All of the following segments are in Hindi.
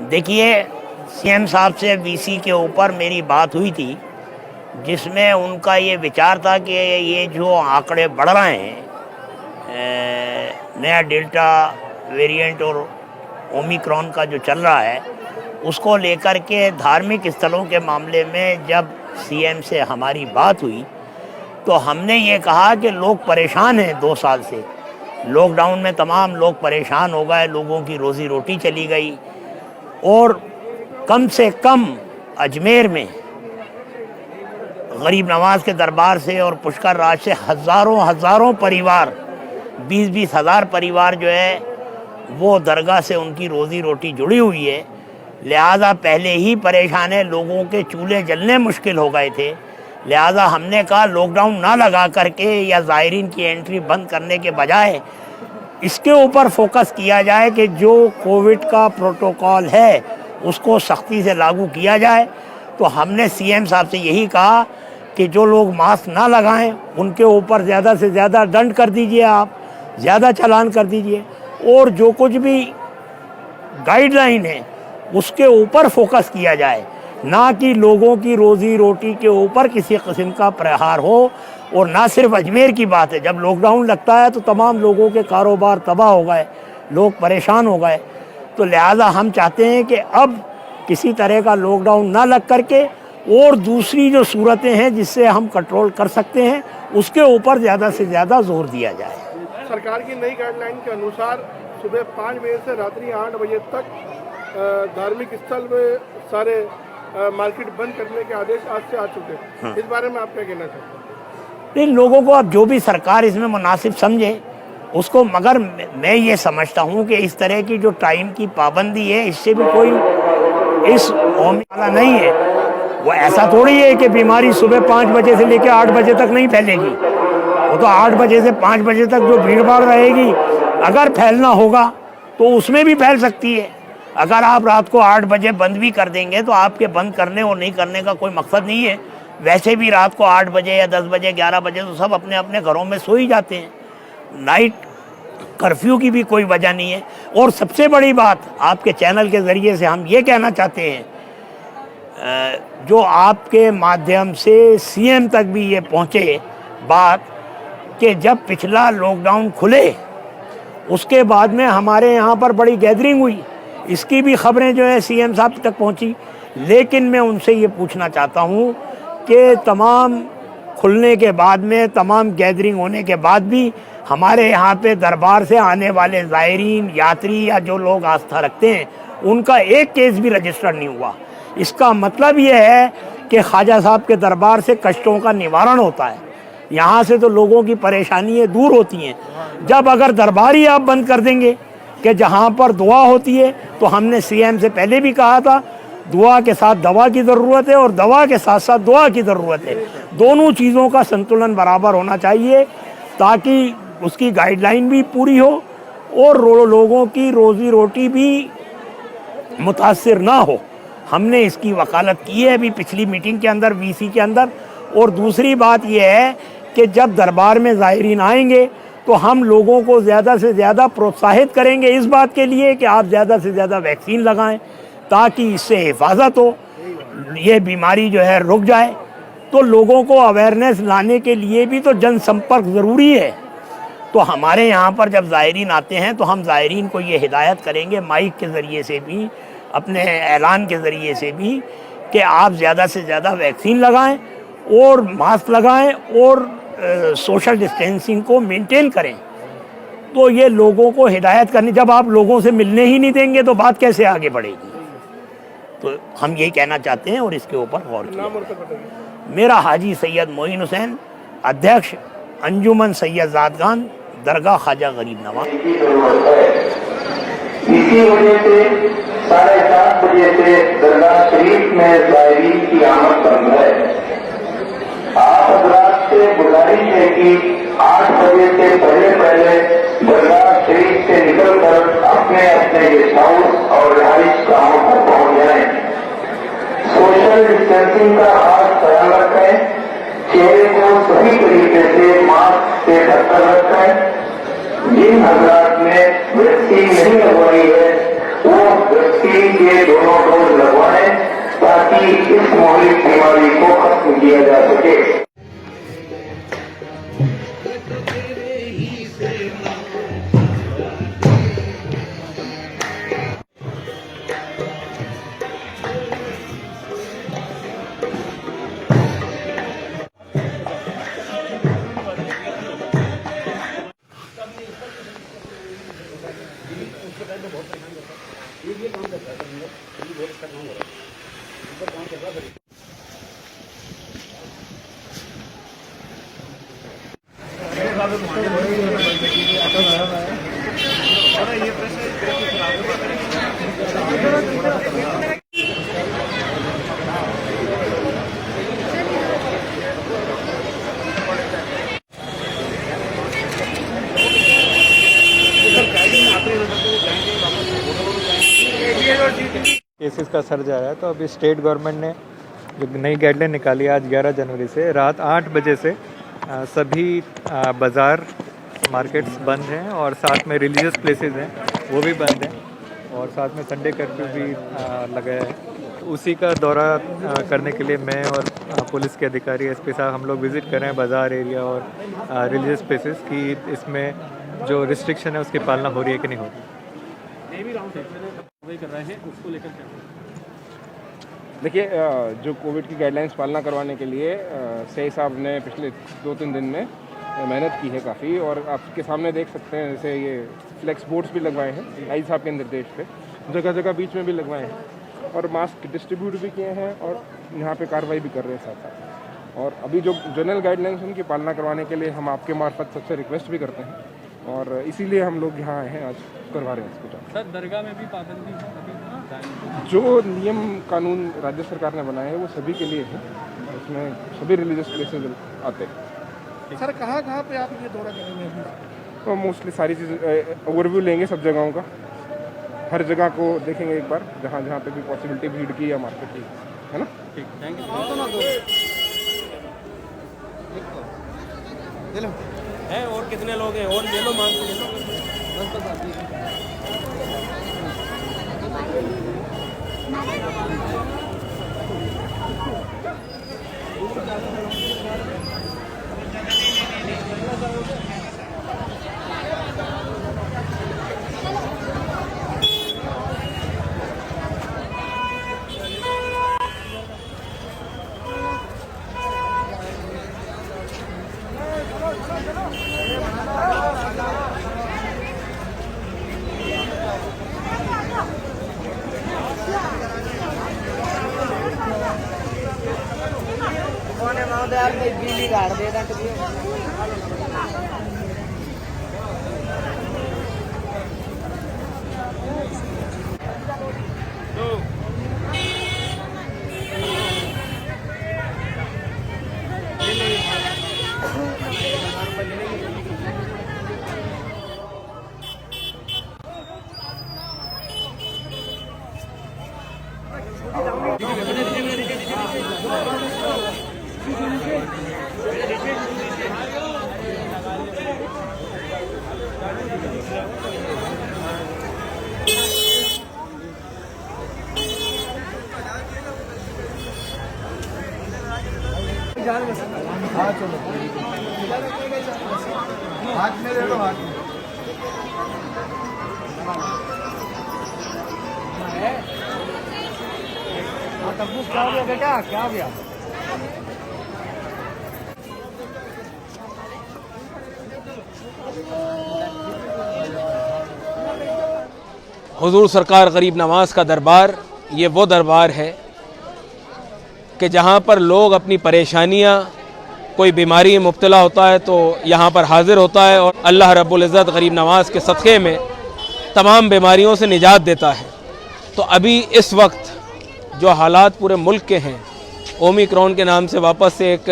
देखिए, सीएम साहब से वीसी के ऊपर मेरी बात हुई थी, जिसमें उनका ये विचार था कि ये जो आंकड़े बढ़ रहे हैं, नया डेल्टा वेरिएंट और ओमिक्रॉन का जो चल रहा है, उसको लेकर के धार्मिक स्थलों के मामले में जब सीएम से हमारी बात हुई तो हमने ये कहा कि लोग परेशान हैं 2 साल से। लॉकडाउन में तमाम लोग परेशान हो गए, लोगों की रोज़ी रोटी चली गई और कम से कम अजमेर में गरीब नवाज के दरबार से और पुष्कर राज से हज़ारों परिवार, 20-20 हज़ार परिवार जो है वो दरगाह से उनकी रोज़ी रोटी जुड़ी हुई है। लिहाजा पहले ही परेशान है, लोगों के चूल्हे जलने मुश्किल हो गए थे। लिहाजा हमने कहा लॉकडाउन ना लगा करके या ज़ायरीन की एंट्री बंद करने के बजाय इसके ऊपर फोकस किया जाए कि जो कोविड का प्रोटोकॉल है उसको सख्ती से लागू किया जाए। तो हमने सीएम साहब से यही कहा कि जो लोग मास्क ना लगाएं उनके ऊपर ज़्यादा से ज़्यादा दंड कर दीजिए, आप ज़्यादा चालान कर दीजिए, और जो कुछ भी गाइडलाइन है उसके ऊपर फोकस किया जाए, ना कि लोगों की रोज़ी रोटी के ऊपर किसी किस्म का प्रहार हो। और ना सिर्फ अजमेर की बात है, जब लॉकडाउन लगता है तो तमाम लोगों के कारोबार तबाह हो गए, लोग परेशान हो गए। तो लिहाजा हम चाहते हैं कि अब किसी तरह का लॉकडाउन ना लग करके और दूसरी जो सूरतें हैं जिससे हम कंट्रोल कर सकते हैं उसके ऊपर ज़्यादा से ज़्यादा जोर दिया जाए। सरकार की नई गाइडलाइन के अनुसार सुबह 5 बजे से रात्रि 8 बजे तक धार्मिक स्थल में सारे मार्केट बंद करने के आदेश आज से आ चुके हैं। हाँ। इस बारे में आप क्या कहना चाहते हैं? इन लोगों को अब जो भी सरकार इसमें मुनासिब समझे उसको, मगर मैं ये समझता हूँ कि इस तरह की जो टाइम की पाबंदी है इससे भी कोई इस होने वाला नहीं है। वो ऐसा थोड़ी है कि बीमारी सुबह 5 बजे से लेकर 8 बजे तक नहीं फैलेगी। वो तो 8 बजे से 5 बजे तक जो भीड़ भाड़ रहेगी, अगर फैलना होगा तो उसमें भी फैल सकती है। अगर आप रात को 8 बजे बंद भी कर देंगे तो आपके बंद करने और नहीं करने का कोई मकसद नहीं है। वैसे भी रात को 8 बजे या 10 बजे 11 बजे तो सब अपने अपने घरों में सो ही जाते हैं। नाइट कर्फ्यू की भी कोई वजह नहीं है। और सबसे बड़ी बात आपके चैनल के ज़रिए से हम ये कहना चाहते हैं, जो आपके माध्यम से सीएम तक भी ये पहुँचे बात, कि जब पिछला लॉकडाउन खुले उसके बाद में हमारे यहाँ पर बड़ी गैदरिंग हुई, इसकी भी खबरें जो है सीएम साहब तक पहुँची। लेकिन मैं उनसे ये पूछना चाहता हूँ कि तमाम खुलने के बाद में, तमाम गैदरिंग होने के बाद भी हमारे यहाँ पे दरबार से आने वाले ज़ायरीन, यात्री या जो लोग आस्था रखते हैं उनका एक केस भी रजिस्टर नहीं हुआ। इसका मतलब ये है कि ख्वाजा साहब के दरबार से कष्टों का निवारण होता है, यहाँ से तो लोगों की परेशानियाँ दूर होती हैं। जब अगर दरबार ही आप बंद कर देंगे कि जहाँ पर दुआ होती है, तो हमने सीएम से पहले भी कहा था दुआ के साथ दवा की ज़रूरत है और दवा के साथ साथ दुआ की ज़रूरत है। दोनों चीज़ों का संतुलन बराबर होना चाहिए ताकि उसकी गाइडलाइन भी पूरी हो और लोगों की रोज़ी रोटी भी मुतासिर ना हो। हमने इसकी वकालत की है अभी पिछली मीटिंग के अंदर, वीसी के अंदर। और दूसरी बात यह है कि जब दरबार में ज़ायरीन आएंगे तो हम लोगों को ज़्यादा से ज़्यादा प्रोत्साहित करेंगे इस बात के लिए कि आप ज़्यादा से ज़्यादा वैक्सीन लगाएं ताकि इससे हिफाजत हो, ये बीमारी जो है रुक जाए। तो लोगों को अवेयरनेस लाने के लिए भी तो जनसंपर्क ज़रूरी है। तो हमारे यहाँ पर जब ज़ायरीन आते हैं तो हम ज़ायरीन को ये हिदायत करेंगे माइक के ज़रिए से भी, अपने ऐलान के ज़रिए से भी, कि आप ज़्यादा से ज़्यादा वैक्सीन लगाएं और मास्क लगाएं और सोशल डिस्टेंसिंग को मेंटेन करें। तो ये लोगों को हिदायत करनी, जब आप लोगों से मिलने ही नहीं देंगे तो बात कैसे आगे बढ़ेगी। तो हम यही कहना चाहते हैं और इसके ऊपर गौर किया। मेरा हाजी सैयद मोइन हुसैन, अध्यक्ष अंजुमन सैयद ज़ादगान, दरगाह ख्वाजा गरीब नवाज। इसी वजह से 7:30 बजे से दरगाह शरीफ में ज़ायरीन की आमद बंद है। आप हज़रात से गुजारिश है कि 8 बजे से पहले दरगाह शरीफ से निकलकर अपने अपने गेस्ट हाउस और रिहाइश गाहों पर पहुंच जाएं। सोशल डिस्टेंसिंग का खास ख्याल रखें, चेहरे को सही तरीके से मास्क से ढककर रखें। जिन हज़रात में वैक्सीन नहीं लगवाई है वो वैक्सीन वैक्सीन के दोनों डोज लगवाएं ताकि इस मौलिक बीमारी को खत्म किया जा सके। केसेस का सर्ज आया है, तो अभी स्टेट गवर्नमेंट ने जो नई गाइडलाइन निकाली है आज 11 जनवरी से रात 8 बजे से सभी बाज़ार मार्केट्स बंद हैं और साथ में रिलीजियस प्लेसेस हैं वो भी बंद हैं और साथ में संडे कर्फ्यू भी लगाया है। तो उसी का दौरा करने के लिए मैं और पुलिस के अधिकारी एसपी साहब हम लोग विज़िट कर रहे हैं बाज़ार एरिया और रिलीजियस प्लेसेस की इसमें जो रिस्ट्रिक्शन है उसकी पालना हो रही है कि नहीं हो रही। कर रहे हैं उसको लेकर क्या? देखिए, जो कोविड की गाइडलाइंस पालना करवाने के लिए सही साहब ने पिछले 2-3 दिन में मेहनत की है काफ़ी, और आपके सामने देख सकते हैं जैसे ये फ्लेक्स बोर्ड्स भी लगवाए हैं आई साहब के निर्देश पे, जगह जगह बीच में भी लगवाए हैं और मास्क डिस्ट्रीब्यूट भी किए हैं और यहाँ पे कार्रवाई भी कर रहे हैं साथ साथ। और अभी जो जनरल गाइडलाइंस उनकी पालना करवाने के लिए हम आपके मार्फत सबसे रिक्वेस्ट भी करते हैं और इसीलिए हम लोग यहाँ आए हैं, आज करवा रहे हैं इसको। सर, दरगाह में भी पाबंदी है अभी? जो नियम कानून राज्य सरकार ने बनाए हैं वो सभी के लिए है, उसमें सभी रिलीजियस प्लेसेस आते हैं। सर कहाँ पे आप ये दौरा करेंगे? तो मोस्टली सारी चीज़ ओवरव्यू लेंगे सब जगहों का, हर जगह को देखेंगे एक बार जहाँ जहाँ पे भी पॉसिबिलिटी भीड़ की या मार्केट की, है ना? ठीक, थैंक यू। है और कितने लोग हैं? और ले लो, मांग के ले लो। हाँ चलो, हाथ में ले लो, हाथ में। क्या हो गया बेटा, क्या हो गया? हुजूर सरकार गरीब नवाज का दरबार ये वो दरबार है कि जहाँ पर लोग अपनी परेशानियाँ, कोई बीमारी में मुब्तला होता है तो यहाँ पर हाजिर होता है और अल्लाह रब्बुल इज़्ज़त गरीब नवाज के सदक़े में तमाम बीमारियों से निजात देता है। तो अभी इस वक्त जो हालात पूरे मुल्क के हैं, ओमिक्रॉन के नाम से वापस से एक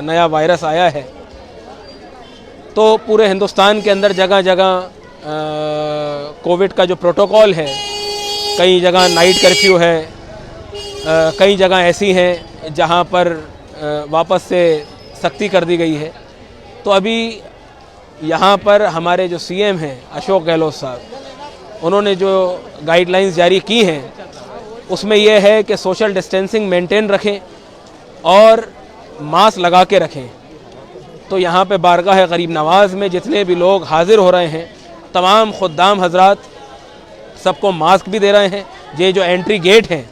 नया वायरस आया है, तो पूरे हिंदुस्तान के अंदर जगह जगह कोविड का जो प्रोटोकॉल है, कई जगह नाइट कर्फ्यू है, कई जगह ऐसी हैं जहां पर वापस से सख्ती कर दी गई है। तो अभी यहाँ पर हमारे जो सीएम हैं अशोक गहलोत साहब, उन्होंने जो गाइडलाइंस जारी की हैं उसमें यह है कि सोशल डिस्टेंसिंग मेंटेन रखें और मास्क लगा के रखें। तो यहाँ पे बारगाह गरीब नवाज़ में जितने भी लोग हाजिर हो रहे हैं, तमाम खुद्दाम हजरात सबको मास्क भी दे रहे हैं। ये जो एंट्री गेट है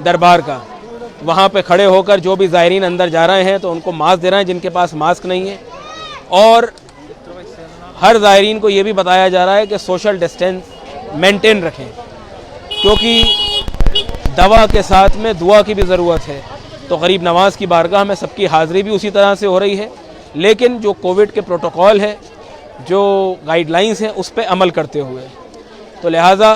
दरबार का, वहाँ पे खड़े होकर जो भी ज़ायरीन अंदर जा रहे हैं तो उनको मास्क दे रहे हैं जिनके पास मास्क नहीं है। और हर ज़ायरीन को ये भी बताया जा रहा है कि सोशल डिस्टेंस मेंटेन रखें, क्योंकि दवा के साथ में दुआ की भी ज़रूरत है। तो गरीब नवाज़ की बारगाह में सबकी हाज़िरी भी उसी तरह से हो रही है, लेकिन जो कोविड के प्रोटोकॉल है, जो गाइडलाइंस हैं, उस पर अमल करते हुए। तो लिहाजा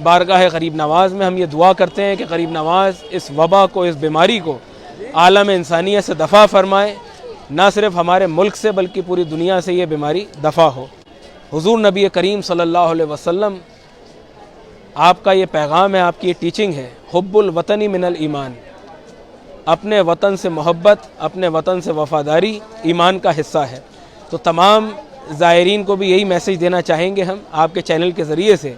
बारगाह गरीब नवाज़ में हम ये दुआ करते हैं कि गरीब नवाज़ इस वबा को, इस बीमारी को आलम इंसानियत से दफ़ा फरमाए, ना सिर्फ हमारे मुल्क से बल्कि पूरी दुनिया से ये बीमारी दफ़ा हो। हुज़ूर नबी करीम सल्लल्लाहु अलैहि वसल्लम, आपका ये पैगाम है, आपकी ये टीचिंग है, हुब्बुल वतनी मिनल ईमान, अपने वतन से मोहब्बत, अपने वतन से वफ़ादारी ईमान का हिस्सा है। तो तमाम ज़ायरीन को भी यही मैसेज देना चाहेंगे हम आपके चैनल के ज़रिए से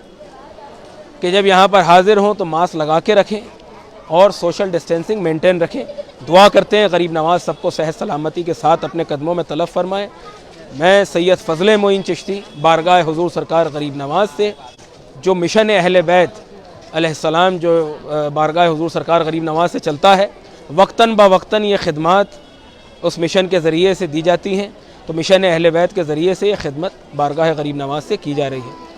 कि जब यहाँ पर हाज़िर हों तो मास्क लगा के रखें और सोशल डिस्टेंसिंग मेंटेन रखें। दुआ करते हैं गरीब नवाज़ सबको सेहत सलामती के साथ अपने कदमों में तलब फरमाएँ। मैं सैयद फ़ज़ल मोइन चिश्ती बारगाह हुज़ूर सरकार गरीब नवाज़ से, जो मिशन अहले बैत अलैहिस्सलाम जो बारगाह हुज़ूर सरकार गरीब नवाज़ से चलता है, वक्तन ब वक्तन ये खिदमत उस मिशन के ज़रिए से दी जाती हैं। तो मिशन अहले बैत के ज़रिए से ये खिदमत बारगाह गरीब नवाज़ से की जा रही है।